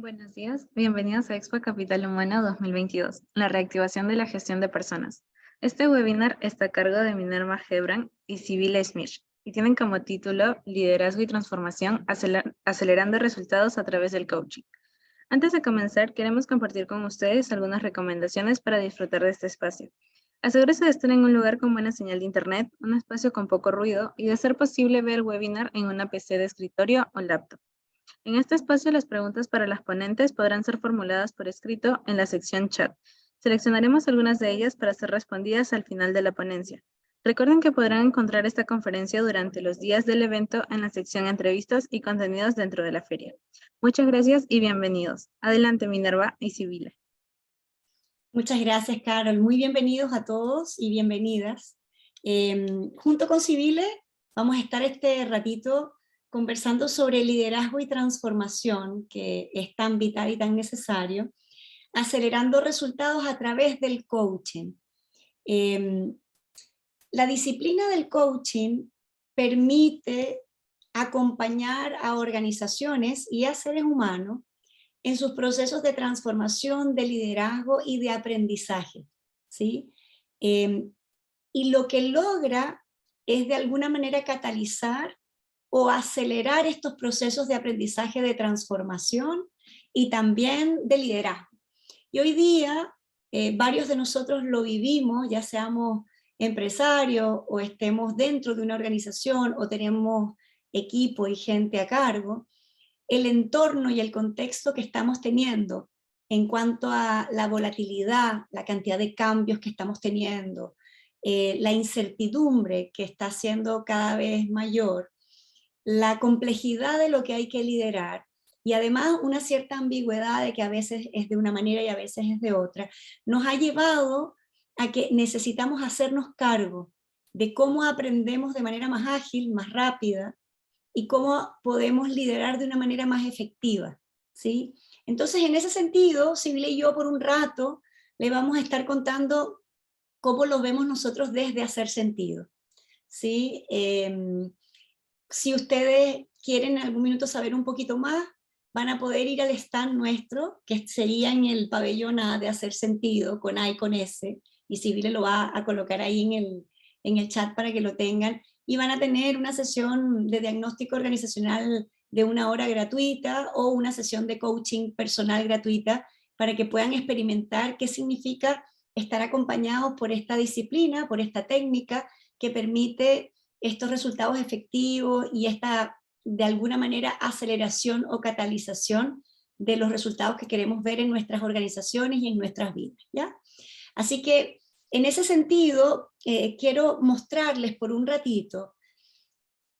Buenos días, bienvenidos a Expo Capital Humano 2022, la reactivación de la gestión de personas. Este webinar está a cargo de Minerva Gebran y Sibila Smith y tienen como título Liderazgo y Transformación, acelerando resultados a través del coaching. Antes de comenzar, queremos compartir con ustedes algunas recomendaciones para disfrutar de este espacio. Asegúrese de estar en un lugar con buena señal de internet, un espacio con poco ruido y de ser posible ver el webinar en una PC de escritorio o laptop. En este espacio, las preguntas para las ponentes podrán ser formuladas por escrito en la sección chat. Seleccionaremos algunas de ellas para ser respondidas al final de la ponencia. Recuerden que podrán encontrar esta conferencia durante los días del evento en la sección entrevistas y contenidos dentro de la feria. Muchas gracias y bienvenidos. Adelante, Minerva y Sibila. Muchas gracias, Carol. Muy bienvenidos a todos y bienvenidas. Junto con Sibile vamos a estar este ratito conversando sobre liderazgo y transformación, que es tan vital y tan necesario, acelerando resultados a través del coaching. La disciplina del coaching permite acompañar a organizaciones y a seres humanos en sus procesos de transformación, de liderazgo y de aprendizaje, ¿sí? Y lo que logra es de alguna manera catalizar o acelerar estos procesos de aprendizaje, de transformación y también de liderazgo. Y hoy día varios de nosotros lo vivimos, ya seamos empresarios o estemos dentro de una organización o tenemos equipo y gente a cargo, el entorno y el contexto que estamos teniendo en cuanto a la volatilidad, la cantidad de cambios que estamos teniendo, la incertidumbre que está siendo cada vez mayor, la complejidad de lo que hay que liderar y además una cierta ambigüedad de que a veces es de una manera y a veces es de otra, nos ha llevado a que necesitamos hacernos cargo de cómo aprendemos de manera más ágil, más rápida, y cómo podemos liderar de una manera más efectiva, ¿sí? Entonces, en ese sentido, Sibila y yo por un rato le vamos a estar contando cómo lo vemos nosotros desde Hacer Sentido, ¿sí? Si ustedes quieren en algún minuto saber un poquito más, van a poder ir al stand nuestro, que sería en el pabellón A de Hacer Sentido, con A y con S, y Sibila lo va a colocar ahí en el chat para que lo tengan, y van a tener una sesión de diagnóstico organizacional de 1 hora gratuita o una sesión de coaching personal gratuita para que puedan experimentar qué significa estar acompañados por esta disciplina, por esta técnica que permite estos resultados efectivos y esta, de alguna manera, aceleración o catalización de los resultados que queremos ver en nuestras organizaciones y en nuestras vidas, ¿ya? Así que, en ese sentido, quiero mostrarles por un ratito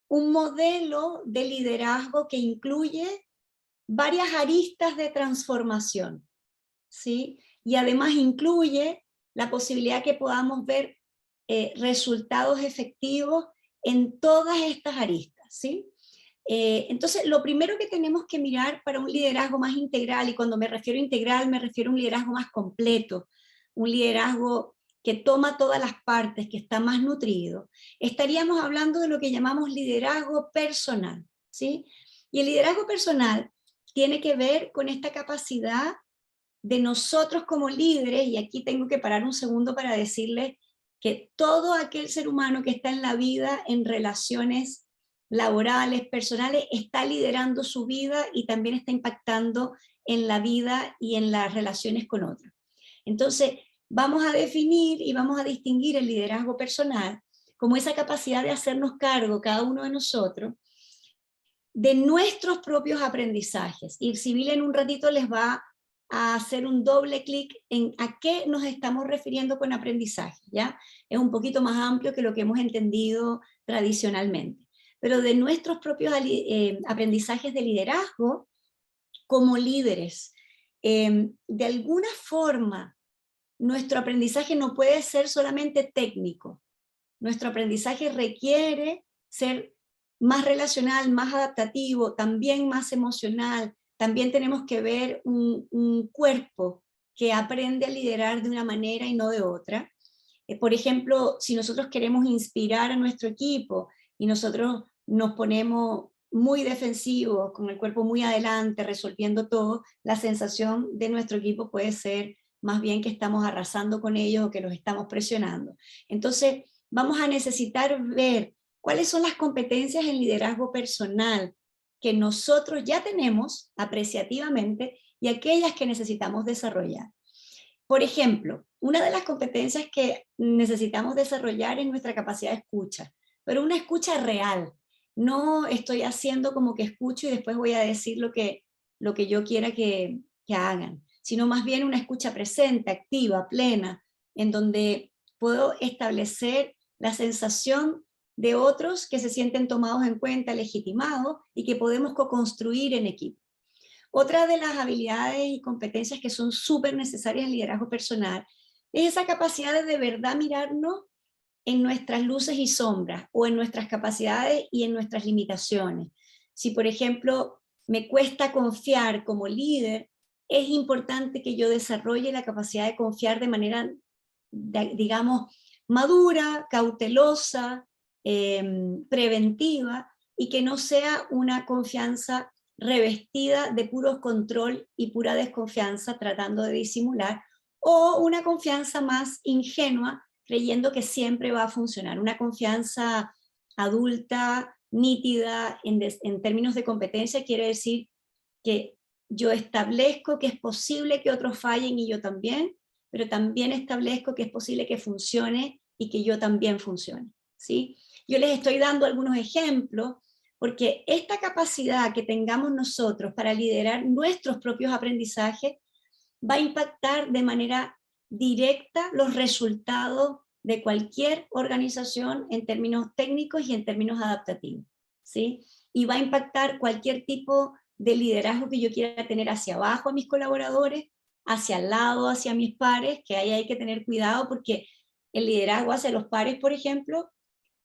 un modelo de liderazgo que incluye varias aristas de transformación, ¿sí? Y además incluye la posibilidad que podamos ver resultados efectivos en todas estas aristas, ¿sí? Entonces, lo primero que tenemos que mirar para un liderazgo más integral, y cuando me refiero a integral me refiero a un liderazgo más completo, un liderazgo que toma todas las partes, que está más nutrido, estaríamos hablando de lo que llamamos liderazgo personal, ¿sí? Y el liderazgo personal tiene que ver con esta capacidad de nosotros como líderes, y aquí tengo que parar un segundo para decirles que todo aquel ser humano que está en la vida, en relaciones laborales, personales, está liderando su vida y también está impactando en la vida y en las relaciones con otros. Entonces, vamos a definir y vamos a distinguir el liderazgo personal como esa capacidad de hacernos cargo, cada uno de nosotros, de nuestros propios aprendizajes. Y Sibila en un ratito les va a hacer un doble clic en a qué nos estamos refiriendo con aprendizaje, ¿ya? Es un poquito más amplio que lo que hemos entendido tradicionalmente. Pero de nuestros propios aprendizajes de liderazgo como líderes. De alguna forma, nuestro aprendizaje no puede ser solamente técnico. Nuestro aprendizaje requiere ser más relacional, más adaptativo, también más emocional. También tenemos que ver un cuerpo que aprende a liderar de una manera y no de otra. Por ejemplo, si nosotros queremos inspirar a nuestro equipo y nosotros nos ponemos muy defensivos, con el cuerpo muy adelante, resolviendo todo, la sensación de nuestro equipo puede ser más bien que estamos arrasando con ellos o que los estamos presionando. Entonces, vamos a necesitar ver cuáles son las competencias en liderazgo personal que nosotros ya tenemos apreciativamente y aquellas que necesitamos desarrollar. Por ejemplo, una de las competencias que necesitamos desarrollar es nuestra capacidad de escucha, pero una escucha real. No estoy haciendo como que escucho y después voy a decir lo que yo quiera que hagan, sino más bien una escucha presente, activa, plena, en donde puedo establecer la sensación de otros que se sienten tomados en cuenta, legitimados y que podemos co-construir en equipo. Otra de las habilidades y competencias que son súper necesarias en liderazgo personal es esa capacidad de verdad mirarnos en nuestras luces y sombras, o en nuestras capacidades y en nuestras limitaciones. Si, por ejemplo, me cuesta confiar como líder, es importante que yo desarrolle la capacidad de confiar de manera, digamos, madura, cautelosa, preventiva, y que no sea una confianza revestida de puro control y pura desconfianza tratando de disimular, o una confianza más ingenua creyendo que siempre va a funcionar. Una confianza adulta, nítida, en términos de competencia, quiere decir que yo establezco que es posible que otros fallen y yo también, pero también establezco que es posible que funcione y que yo también funcione, ¿sí? Yo les estoy dando algunos ejemplos porque esta capacidad que tengamos nosotros para liderar nuestros propios aprendizajes va a impactar de manera directa los resultados de cualquier organización en términos técnicos y en términos adaptativos, ¿sí? Y va a impactar cualquier tipo de liderazgo que yo quiera tener hacia abajo a mis colaboradores, hacia el lado, hacia mis pares, que ahí hay que tener cuidado porque el liderazgo hacia los pares, por ejemplo,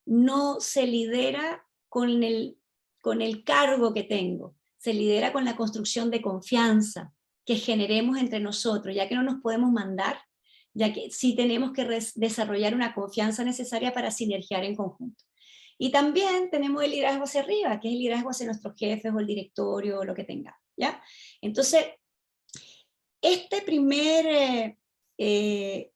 no se lidera con el cargo que tengo, se lidera con la construcción de confianza que generemos entre nosotros, ya que no nos podemos mandar, ya que sí tenemos que desarrollar una confianza necesaria para sinergiar en conjunto. Y también tenemos el liderazgo hacia arriba, que es el liderazgo hacia nuestros jefes o el directorio o lo que tengamos, ¿ya? Entonces, este primer,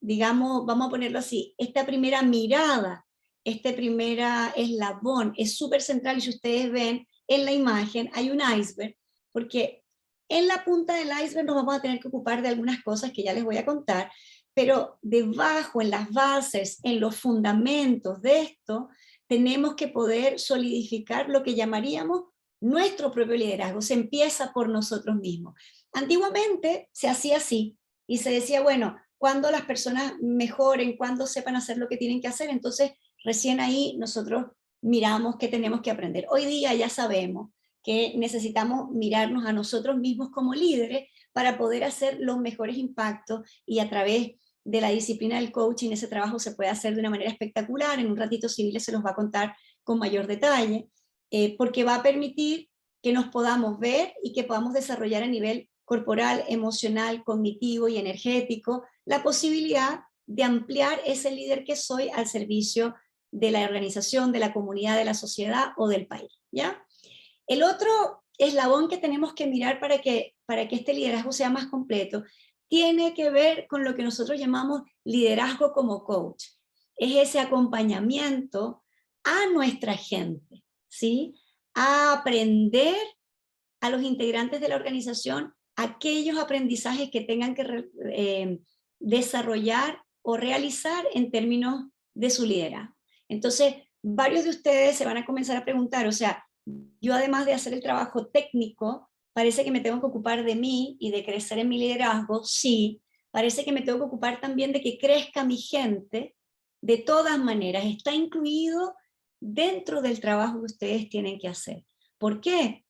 digamos, vamos a ponerlo así, esta primera mirada, este primera eslabón es súper central, y si ustedes ven en la imagen hay un iceberg, porque en la punta del iceberg nos vamos a tener que ocupar de algunas cosas que ya les voy a contar, pero debajo, en las bases, en los fundamentos de esto, tenemos que poder solidificar lo que llamaríamos nuestro propio liderazgo. Se empieza por nosotros mismos. Antiguamente se hacía así y se decía, bueno, cuando las personas mejoren, cuando sepan hacer lo que tienen que hacer, entonces recién ahí nosotros miramos qué tenemos que aprender. Hoy día ya sabemos que necesitamos mirarnos a nosotros mismos como líderes para poder hacer los mejores impactos, y a través de la disciplina del coaching ese trabajo se puede hacer de una manera espectacular. En un ratito Civiles se los va a contar con mayor detalle, porque va a permitir que nos podamos ver y que podamos desarrollar a nivel corporal, emocional, cognitivo y energético la posibilidad de ampliar ese líder que soy al servicio de la organización, de la comunidad, de la sociedad o del país, ¿ya? El otro eslabón que tenemos que mirar para que este liderazgo sea más completo tiene que ver con lo que nosotros llamamos liderazgo como coach. Es ese acompañamiento a nuestra gente, ¿sí? A aprender a los integrantes de la organización aquellos aprendizajes que tengan que desarrollar o realizar en términos de su liderazgo. Entonces, varios de ustedes se van a comenzar a preguntar, o sea, yo además de hacer el trabajo técnico, parece que me tengo que ocupar de mí y de crecer en mi liderazgo, sí, parece que me tengo que ocupar también de que crezca mi gente, de todas maneras, está incluido dentro del trabajo que ustedes tienen que hacer. ¿Por qué?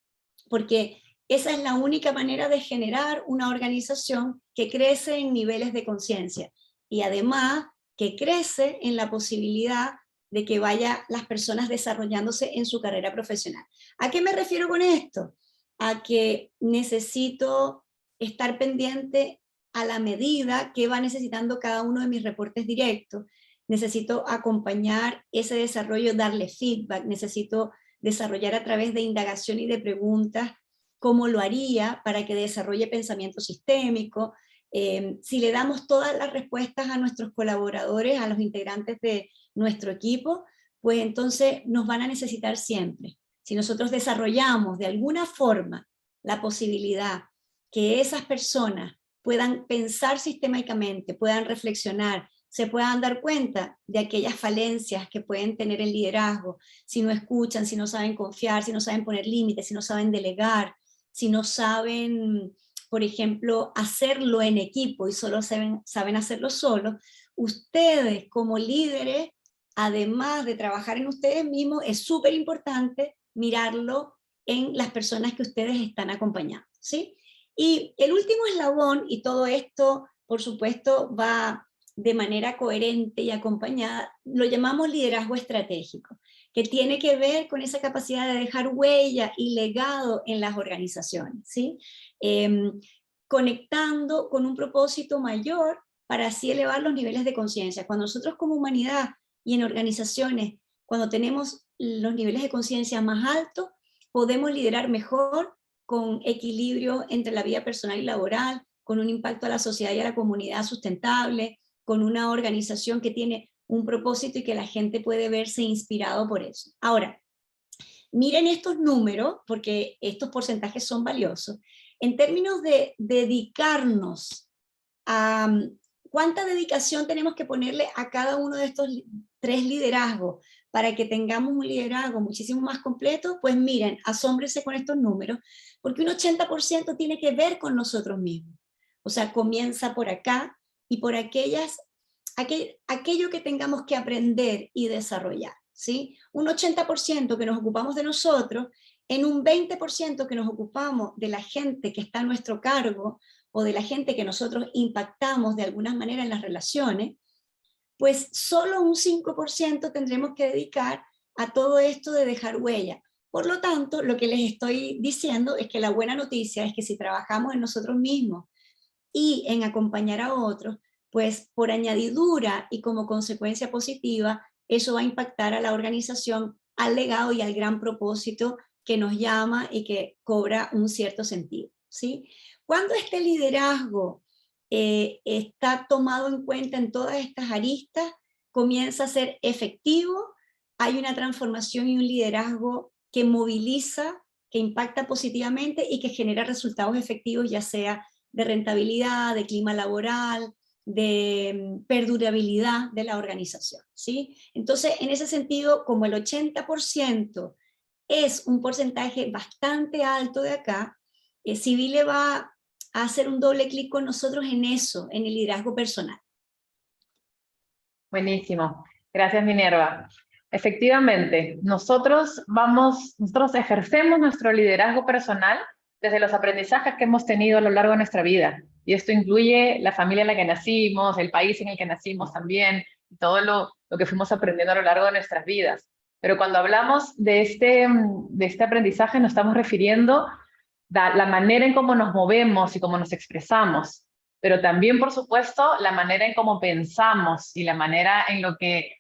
Porque esa es la única manera de generar una organización que crece en niveles de conciencia y además que crece en la posibilidad de que vayan las personas desarrollándose en su carrera profesional. ¿A qué me refiero con esto? A que necesito estar pendiente a la medida que va necesitando cada uno de mis reportes directos. Necesito acompañar ese desarrollo, darle feedback, necesito desarrollar a través de indagación y de preguntas cómo lo haría para que desarrolle pensamiento sistémico. Si le damos todas las respuestas a nuestros colaboradores, a los integrantes de nuestro equipo, pues entonces nos van a necesitar siempre. Si nosotros desarrollamos de alguna forma la posibilidad que esas personas puedan pensar sistémicamente, puedan reflexionar, se puedan dar cuenta de aquellas falencias que pueden tener el liderazgo, si no escuchan, si no saben confiar, si no saben poner límites, si no saben delegar, si no saben, por ejemplo, hacerlo en equipo y solo saben hacerlo solo, ustedes como líderes, además de trabajar en ustedes mismos, es súper importante mirarlo en las personas que ustedes están acompañando, ¿sí? Y el último eslabón, y todo esto, por supuesto, va de manera coherente y acompañada, lo llamamos liderazgo estratégico, que tiene que ver con esa capacidad de dejar huella y legado en las organizaciones, ¿sí? Conectando con un propósito mayor para así elevar los niveles de conciencia. Cuando nosotros como humanidad y en organizaciones, cuando tenemos los niveles de conciencia más altos, podemos liderar mejor, con equilibrio entre la vida personal y laboral, con un impacto a la sociedad y a la comunidad sustentable, con una organización que tiene un propósito y que la gente puede verse inspirado por eso. Ahora, miren estos números, porque estos porcentajes son valiosos. En términos de dedicarnos a cuánta dedicación tenemos que ponerle a cada uno de estos 3 liderazgos para que tengamos un liderazgo muchísimo más completo, pues miren, asómbrense con estos números, porque un 80% tiene que ver con nosotros mismos. O sea, comienza por acá y por aquello que tengamos que aprender y desarrollar, ¿sí? Un 80% que nos ocupamos de nosotros, en un 20% que nos ocupamos de la gente que está a nuestro cargo, o de la gente que nosotros impactamos de alguna manera en las relaciones, pues solo un 5% tendremos que dedicar a todo esto de dejar huella. Por lo tanto, lo que les estoy diciendo es que la buena noticia es que si trabajamos en nosotros mismos y en acompañar a otros, pues por añadidura y como consecuencia positiva, eso va a impactar a la organización, al legado y al gran propósito que nos llama y que cobra un cierto sentido, ¿sí? Cuando este liderazgo está tomado en cuenta en todas estas aristas, comienza a ser efectivo, hay una transformación y un liderazgo que moviliza, que impacta positivamente y que genera resultados efectivos, ya sea de rentabilidad, de clima laboral, de perdurabilidad de la organización, ¿sí? Entonces, en ese sentido, como el 80% es un porcentaje bastante alto de acá, Civile va a hacer un doble clic con nosotros en eso, en el liderazgo personal. Buenísimo. Gracias, Minerva. Efectivamente, nosotros ejercemos nuestro liderazgo personal desde los aprendizajes que hemos tenido a lo largo de nuestra vida. Y esto incluye la familia en la que nacimos, el país en el que nacimos también, y todo lo que fuimos aprendiendo a lo largo de nuestras vidas. Pero cuando hablamos de este aprendizaje nos estamos refiriendo a la manera en cómo nos movemos y cómo nos expresamos, pero también, por supuesto, la manera en cómo pensamos y la manera en lo que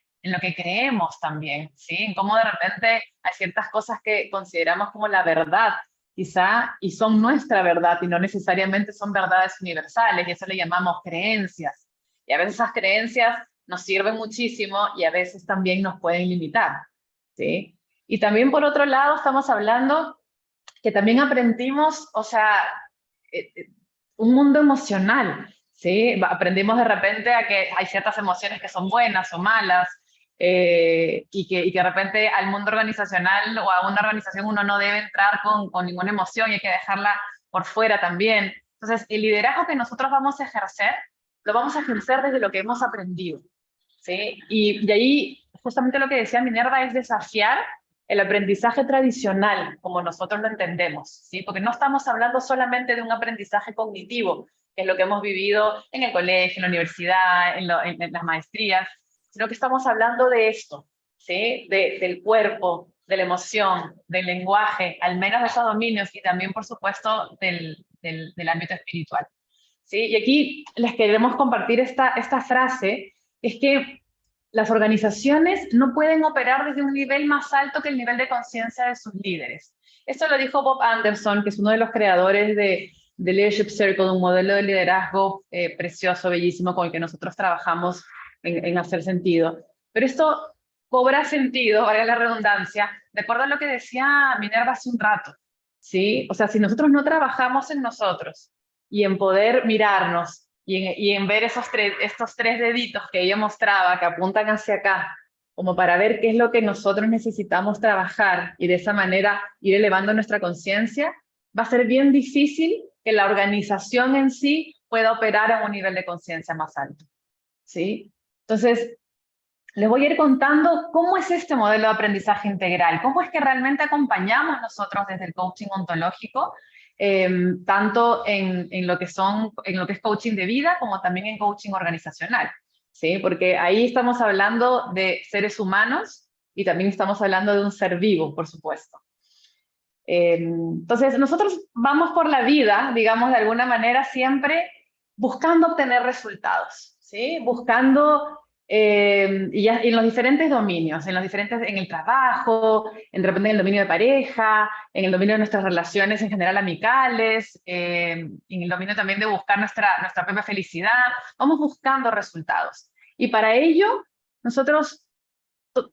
creemos también, ¿sí? En cómo de repente hay ciertas cosas que consideramos como la verdad, quizá, y son nuestra verdad, y no necesariamente son verdades universales, y eso le llamamos creencias. Y a veces esas creencias nos sirven muchísimo y a veces también nos pueden limitar, ¿sí? Y también, por otro lado, estamos hablando que también aprendimos, o sea, un mundo emocional, ¿sí? Aprendimos de repente a que hay ciertas emociones que son buenas o malas, y que de repente al mundo organizacional o a una organización uno no debe entrar con ninguna emoción y hay que dejarla por fuera también. Entonces, el liderazgo que nosotros vamos a ejercer, lo vamos a ejercer desde lo que hemos aprendido, ¿sí? Y de ahí, justamente lo que decía Minerva es desafiar el aprendizaje tradicional, como nosotros lo entendemos, ¿sí? Porque no estamos hablando solamente de un aprendizaje cognitivo, que es lo que hemos vivido en el colegio, en la universidad, en las maestrías, sino que estamos hablando de esto, ¿sí? Del cuerpo, de la emoción, del lenguaje, al menos de esos dominios, y también, por supuesto, del ámbito espiritual, ¿sí? Y aquí les queremos compartir esta frase, es que las organizaciones no pueden operar desde un nivel más alto que el nivel de conciencia de sus líderes. Esto lo dijo Bob Anderson, que es uno de los creadores de Leadership Circle, un modelo de liderazgo precioso, bellísimo, con el que nosotros trabajamos en hacer sentido. Pero esto cobra sentido, valga la redundancia, de acuerdo a lo que decía Minerva hace un rato, ¿sí? O sea, si nosotros no trabajamos en nosotros y en poder mirarnos y en ver estos tres deditos que ella mostraba, que apuntan hacia acá, como para ver qué es lo que nosotros necesitamos trabajar y de esa manera ir elevando nuestra conciencia, va a ser bien difícil que la organización en sí pueda operar a un nivel de conciencia más alto, ¿sí? Entonces, les voy a ir contando cómo es este modelo de aprendizaje integral, cómo es que realmente acompañamos nosotros desde el coaching ontológico, tanto en lo que es coaching de vida como también en coaching organizacional, ¿sí? Porque ahí estamos hablando de seres humanos y también estamos hablando de un ser vivo, por supuesto. Entonces, nosotros vamos por la vida, digamos, de alguna manera siempre buscando obtener resultados, ¿sí? Buscando, y en los diferentes dominios, en el trabajo, de repente en el dominio de pareja, en el dominio de nuestras relaciones en general amicales, en el dominio también de buscar nuestra propia felicidad, vamos buscando resultados. Y para ello, nosotros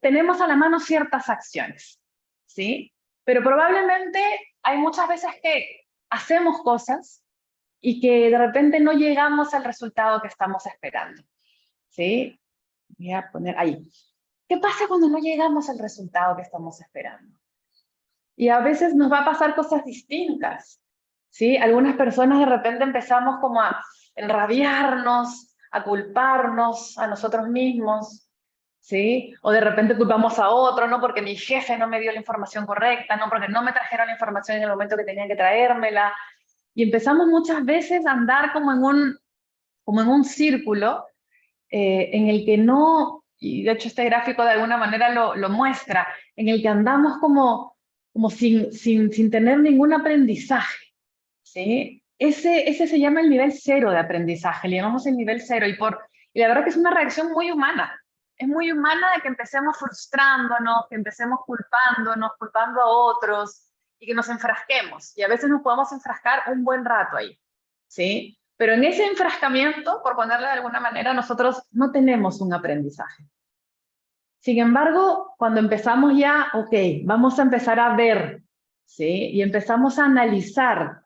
tenemos a la mano ciertas acciones, ¿sí? Pero probablemente hay muchas veces que hacemos cosas y que de repente no llegamos al resultado que estamos esperando, ¿sí? Voy a poner ahí. ¿Qué pasa cuando no llegamos al resultado que estamos esperando? Y a veces nos va a pasar cosas distintas, ¿sí? Algunas personas de repente empezamos como a enrabiarnos, a culparnos a nosotros mismos, ¿sí? O de repente culpamos a otro, no porque mi jefe no me dio la información correcta, no porque no me trajeron la información en el momento que tenían que traérmela. Y empezamos muchas veces a andar como en un círculo en el que no, y de hecho este gráfico de alguna manera lo muestra, en el que andamos como sin tener ningún aprendizaje, ¿sí? Ese se llama el nivel cero de aprendizaje, le llamamos el nivel cero, y la verdad que es una reacción muy humana. Es muy humana de que empecemos frustrándonos, que empecemos culpándonos, culpando a otros, y que nos enfrasquemos. Y a veces nos podemos enfrascar un buen rato ahí, ¿sí? Pero en ese enfrascamiento, por ponerle de alguna manera, nosotros no tenemos un aprendizaje. Sin embargo, cuando empezamos ya, ok, vamos a empezar a ver, ¿sí? Y empezamos a analizar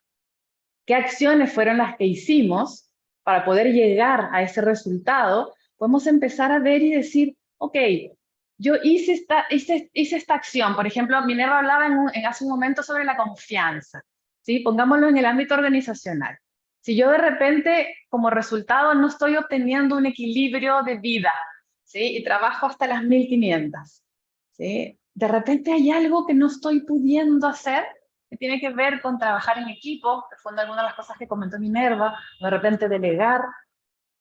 qué acciones fueron las que hicimos para poder llegar a ese resultado, podemos empezar a ver y decir, ok, yo hice esta acción. Por ejemplo, Minerva hablaba hace un momento sobre la confianza, ¿sí? Pongámoslo en el ámbito organizacional. Si yo de repente, como resultado, no estoy obteniendo un equilibrio de vida, ¿sí? Y trabajo hasta las 1500, ¿sí? De repente hay algo que no estoy pudiendo hacer, que tiene que ver con trabajar en equipo, que fue una de las cosas que comentó Minerva, de repente delegar.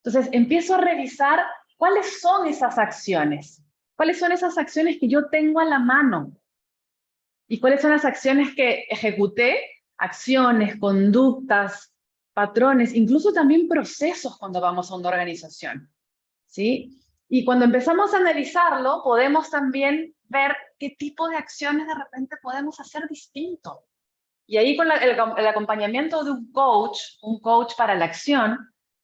Entonces empiezo a revisar cuáles son esas acciones que yo tengo a la mano, y cuáles son las acciones que ejecuté, acciones, conductas, patrones, incluso también procesos cuando vamos a una organización, ¿sí? Y cuando empezamos a analizarlo, podemos también ver qué tipo de acciones de repente podemos hacer distinto. Y ahí con el acompañamiento de un coach para la acción,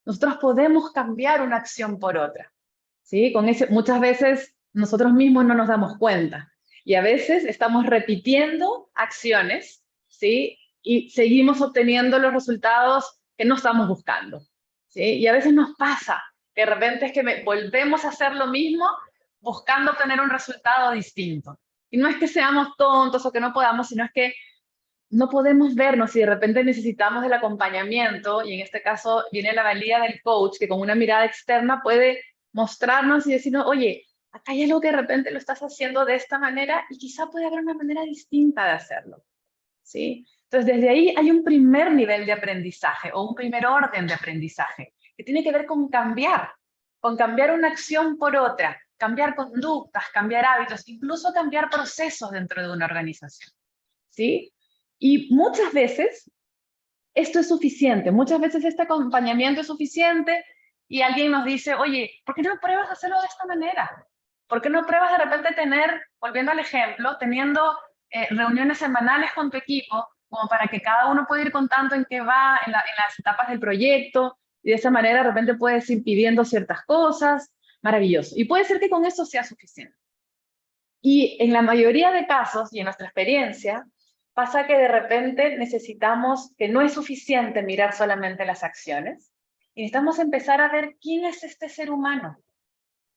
nosotros podemos cambiar una acción por otra, ¿sí? Muchas veces nosotros mismos no nos damos cuenta. Y a veces estamos repitiendo acciones, ¿sí? Y seguimos obteniendo los resultados que no estamos buscando, ¿sí? Y a veces nos pasa que de repente es que volvemos a hacer lo mismo buscando obtener un resultado distinto. Y no es que seamos tontos o que no podamos, sino es que no podemos vernos y de repente necesitamos el acompañamiento, y en este caso viene la valía del coach, que con una mirada externa puede mostrarnos y decirnos, oye, acá hay algo que de repente lo estás haciendo de esta manera y quizá puede haber una manera distinta de hacerlo, ¿sí? Entonces, desde ahí hay un primer nivel de aprendizaje o un primer orden de aprendizaje que tiene que ver con cambiar una acción por otra, cambiar conductas, cambiar hábitos, incluso cambiar procesos dentro de una organización, ¿sí? Y muchas veces esto es suficiente, muchas veces este acompañamiento es suficiente y alguien nos dice, oye, ¿por qué no pruebas a hacerlo de esta manera? ¿Por qué no pruebas de repente tener, volviendo al ejemplo, teniendo reuniones semanales con tu equipo, como para que cada uno pueda ir contando en qué va en las etapas del proyecto, y de esa manera de repente puedes ir pidiendo ciertas cosas? Maravilloso. Y puede ser que con eso sea suficiente. Y en la mayoría de casos, y en nuestra experiencia, pasa que de repente necesitamos, que no es suficiente mirar solamente las acciones, y necesitamos empezar a ver quién es este ser humano,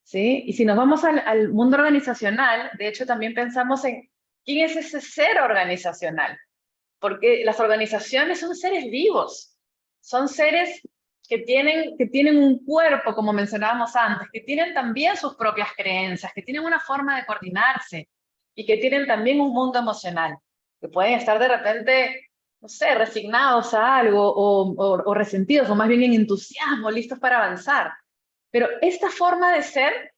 ¿sí? Y si nos vamos al mundo organizacional, de hecho también pensamos en quién es ese ser organizacional, porque las organizaciones son seres vivos, son seres que tienen un cuerpo, como mencionábamos antes, que tienen también sus propias creencias, que tienen una forma de coordinarse y que tienen también un mundo emocional, que pueden estar de repente, no sé, resignados a algo o resentidos, o más bien en entusiasmo, listos para avanzar. Pero esta forma de ser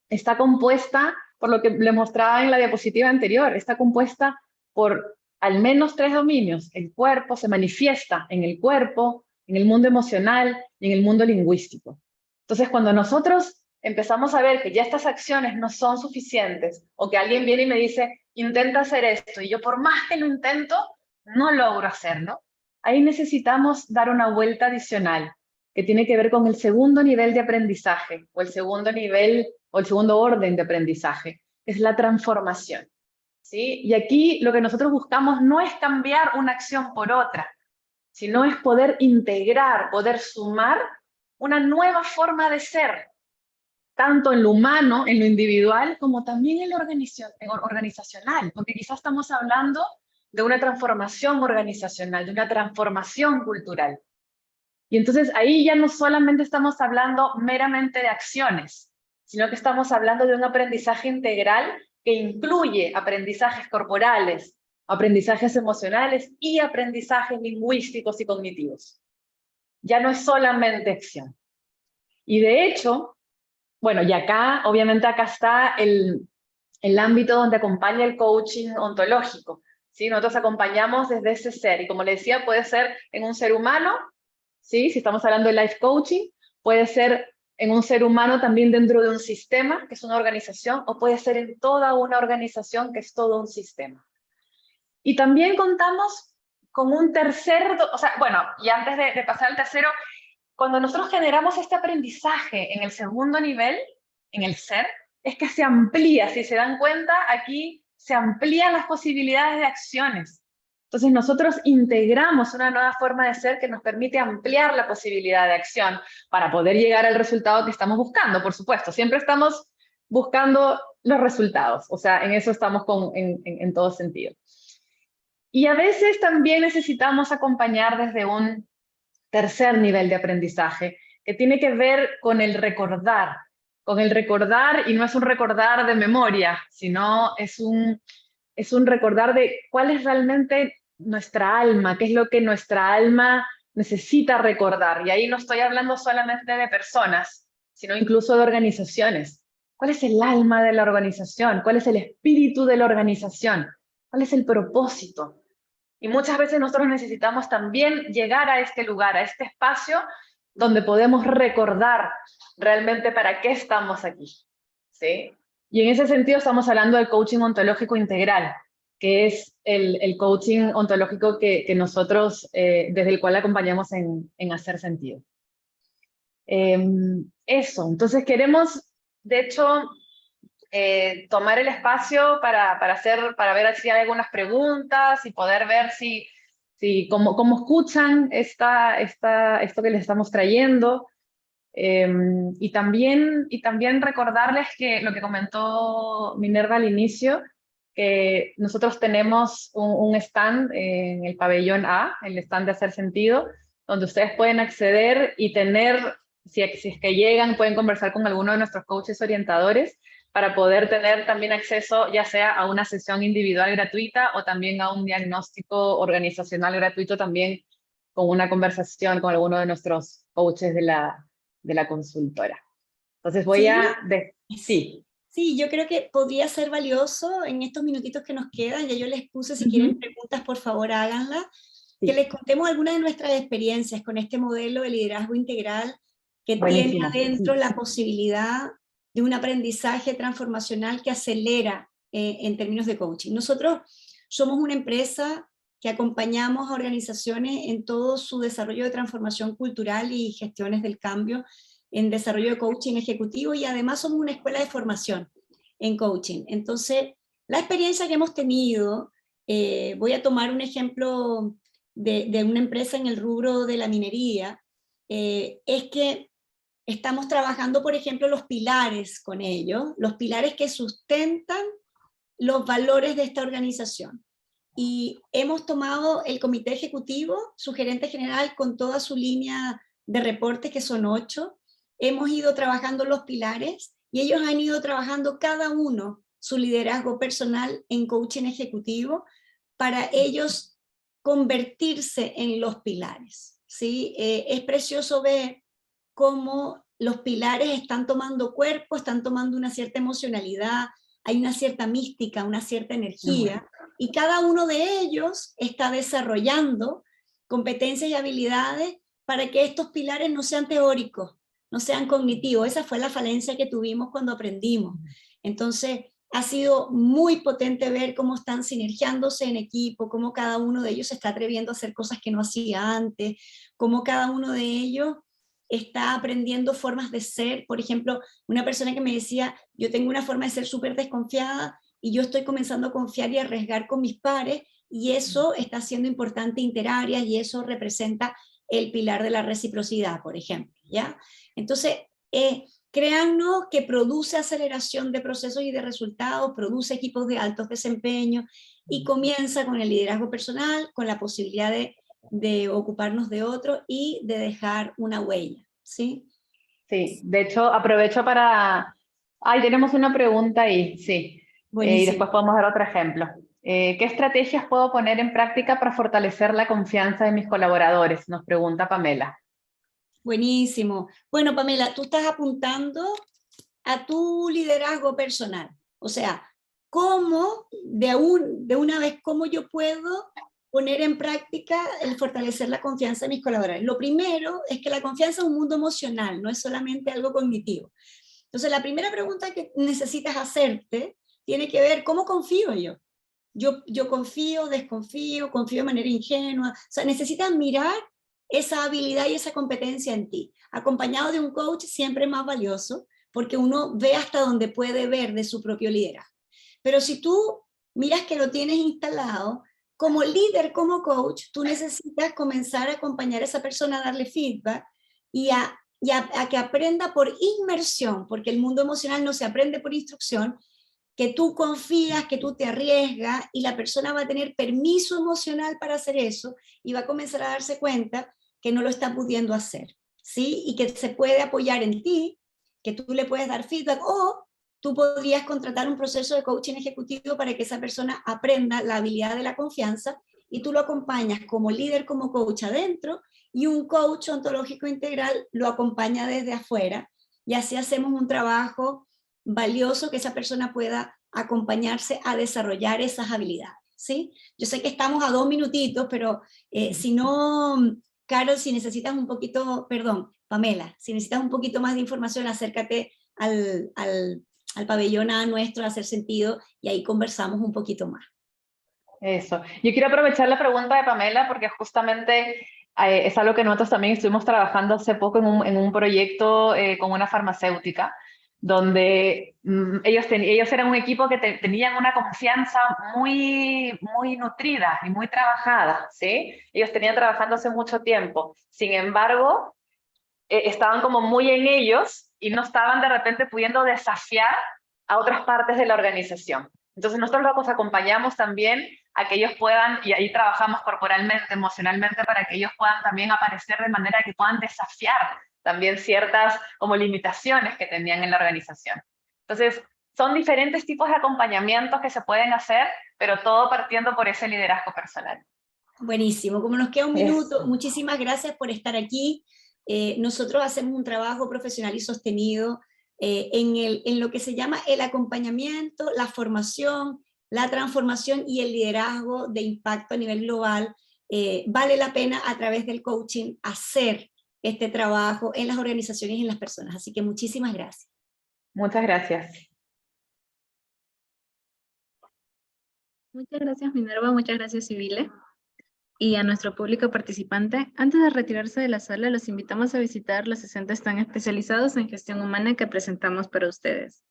está compuesta, por lo que le mostraba en la diapositiva anterior, está compuesta por al menos 3 dominios. El cuerpo se manifiesta en el cuerpo, en el mundo emocional y en el mundo lingüístico. Entonces, cuando nosotros empezamos a ver que ya estas acciones no son suficientes, o que alguien viene y me dice, intenta hacer esto, y yo por más que lo intento, no logro hacerlo, ahí necesitamos dar una vuelta adicional, que tiene que ver con el segundo nivel de aprendizaje, o el segundo nivel, o el segundo orden de aprendizaje, es la transformación, ¿sí? Y aquí lo que nosotros buscamos no es cambiar una acción por otra, sino es poder integrar, poder sumar una nueva forma de ser, tanto en lo humano, en lo individual, como también en lo organizacional, porque quizás estamos hablando de una transformación organizacional, de una transformación cultural. Y entonces ahí ya no solamente estamos hablando meramente de acciones, sino que estamos hablando de un aprendizaje integral que incluye aprendizajes corporales, aprendizajes emocionales y aprendizajes lingüísticos y cognitivos. Ya no es solamente acción. Y de hecho, bueno, y acá, obviamente acá está el ámbito donde acompaña el coaching ontológico, ¿sí? Nosotros acompañamos desde ese ser, y como le decía, puede ser en un ser humano, ¿sí? Si estamos hablando de life coaching, puede ser en un ser humano también dentro de un sistema, que es una organización, o puede ser en toda una organización, que es todo un sistema. Y también contamos con un tercer, o sea, bueno, y antes de pasar al tercero, cuando nosotros generamos este aprendizaje en el segundo nivel, en el ser, es que se amplía, si se dan cuenta, aquí se amplían las posibilidades de acciones. Entonces nosotros integramos una nueva forma de ser que nos permite ampliar la posibilidad de acción para poder llegar al resultado que estamos buscando, por supuesto. Siempre estamos buscando los resultados, o sea, en eso estamos en todo sentido. Y a veces también necesitamos acompañar desde un tercer nivel de aprendizaje, que tiene que ver con el recordar, y no es un recordar de memoria, sino es un recordar de cuál es realmente nuestra alma, qué es lo que nuestra alma necesita recordar. Y ahí no estoy hablando solamente de personas, sino incluso de organizaciones. ¿Cuál es el alma de la organización? ¿Cuál es el espíritu de la organización? ¿Cuál es el propósito? Y muchas veces nosotros necesitamos también llegar a este lugar, a este espacio, donde podemos recordar realmente para qué estamos aquí, ¿sí? Y en ese sentido estamos hablando del coaching ontológico integral, que es el coaching ontológico que nosotros, desde el cual acompañamos en hacer sentido. Eso, entonces queremos, de hecho, tomar el espacio para ver si hay algunas preguntas y poder ver cómo escuchan esto que les estamos trayendo. Y también recordarles que lo que comentó Minerva al inicio, que nosotros tenemos un stand en el pabellón A, el stand de Hacer Sentido, donde ustedes pueden acceder y tener, si es que llegan, pueden conversar con alguno de nuestros coaches orientadores para poder tener también acceso ya sea a una sesión individual gratuita o también a un diagnóstico organizacional gratuito también con una conversación con alguno de nuestros coaches de la consultora. Entonces voy Sí. Sí, yo creo que podría ser valioso en estos minutitos que nos quedan, ya yo les puse, si quieren preguntas, por favor háganlas, que les contemos algunas de nuestras experiencias con este modelo de liderazgo integral que tiene adentro la posibilidad de un aprendizaje transformacional que acelera en términos de coaching. Nosotros somos una empresa que acompañamos a organizaciones en todo su desarrollo de transformación cultural y gestiones del cambio, en desarrollo de coaching ejecutivo, y además somos una escuela de formación en coaching. Entonces, la experiencia que hemos tenido, voy a tomar un ejemplo de una empresa en el rubro de la minería, es que estamos trabajando, por ejemplo, los pilares con ellos, los pilares que sustentan los valores de esta organización. Y hemos tomado el comité ejecutivo, su gerente general con toda su línea de reportes, que son 8, hemos ido trabajando los pilares y ellos han ido trabajando cada uno su liderazgo personal en coaching ejecutivo para ellos convertirse en los pilares, ¿sí? Es precioso ver cómo los pilares están tomando cuerpo, están tomando una cierta emocionalidad, hay una cierta mística, una cierta energía, y cada uno de ellos está desarrollando competencias y habilidades para que estos pilares no sean teóricos, no sean cognitivos. Esa fue la falencia que tuvimos cuando aprendimos. Entonces, ha sido muy potente ver cómo están sinergiándose en equipo, cómo cada uno de ellos se está atreviendo a hacer cosas que no hacía antes, cómo cada uno de ellos está aprendiendo formas de ser. Por ejemplo, una persona que me decía, yo tengo una forma de ser súper desconfiada y yo estoy comenzando a confiar y a arriesgar con mis pares, y eso está siendo importante interáreas, y eso representa el pilar de la reciprocidad, por ejemplo, ¿ya? Entonces, créannos que produce aceleración de procesos y de resultados, produce equipos de altos desempeños, y comienza con el liderazgo personal, con la posibilidad de ocuparnos de otro y de dejar una huella, ¿sí? Sí, de hecho, aprovecho para... Ay, tenemos una pregunta ahí, sí. Y después Buenísimo. podemos dar otro ejemplo. ¿Qué estrategias puedo poner en práctica para fortalecer la confianza de mis colaboradores? Nos pregunta Pamela. Buenísimo. Bueno, Pamela, tú estás apuntando a tu liderazgo personal. O sea, ¿cómo de una vez, cómo yo puedo poner en práctica el fortalecer la confianza de mis colaboradores? Lo primero es que la confianza es un mundo emocional, no es solamente algo cognitivo. Entonces, la primera pregunta que necesitas hacerte tiene que ver, ¿cómo confío yo? Yo confío, desconfío, confío de manera ingenua. O sea, necesitas mirar esa habilidad y esa competencia en ti. Acompañado de un coach siempre es más valioso, porque uno ve hasta donde puede ver de su propio liderazgo. Pero si tú miras que lo tienes instalado, como líder, como coach, tú necesitas comenzar a acompañar a esa persona, a darle feedback y a que aprenda por inmersión, porque el mundo emocional no se aprende por instrucción, que tú confías, que tú te arriesgas, y la persona va a tener permiso emocional para hacer eso y va a comenzar a darse cuenta que no lo está pudiendo hacer, ¿sí? Y que se puede apoyar en ti, que tú le puedes dar feedback, o tú podrías contratar un proceso de coaching ejecutivo para que esa persona aprenda la habilidad de la confianza, y tú lo acompañas como líder, como coach adentro, y un coach ontológico integral lo acompaña desde afuera, y así hacemos un trabajo valioso, que esa persona pueda acompañarse a desarrollar esas habilidades, ¿sí? Yo sé que estamos a 2 minutitos, pero si no, Carol, si necesitas un poquito, perdón, Pamela, si necesitas un poquito más de información, acércate al pabellón A nuestro, a Hacer Sentido, y ahí conversamos un poquito más. Eso. Yo quiero aprovechar la pregunta de Pamela porque justamente es algo que nosotros también estuvimos trabajando hace poco en un proyecto con una farmacéutica, donde ellos eran un equipo que tenían una confianza muy, muy nutrida y muy trabajada, ¿sí? Ellos tenían trabajando hace mucho tiempo. Sin embargo, estaban como muy en ellos y no estaban de repente pudiendo desafiar a otras partes de la organización. Entonces nosotros los acompañamos también a que ellos puedan, y ahí trabajamos corporalmente, emocionalmente, para que ellos puedan también aparecer de manera que puedan desafiar también ciertas como limitaciones que tenían en la organización. Entonces, son diferentes tipos de acompañamientos que se pueden hacer, pero todo partiendo por ese liderazgo personal. Buenísimo, como nos queda un minuto, Eso. muchísimas gracias por estar aquí. Nosotros hacemos un trabajo profesional y sostenido en lo que se llama el acompañamiento, la formación, la transformación y el liderazgo de impacto a nivel global. Vale la pena a través del coaching hacer este trabajo en las organizaciones y en las personas. Así que muchísimas gracias. Muchas gracias. Muchas gracias, Minerva. Muchas gracias, Sibile. Y a nuestro público participante, antes de retirarse de la sala, los invitamos a visitar los 60 stands especializados en gestión humana que presentamos para ustedes.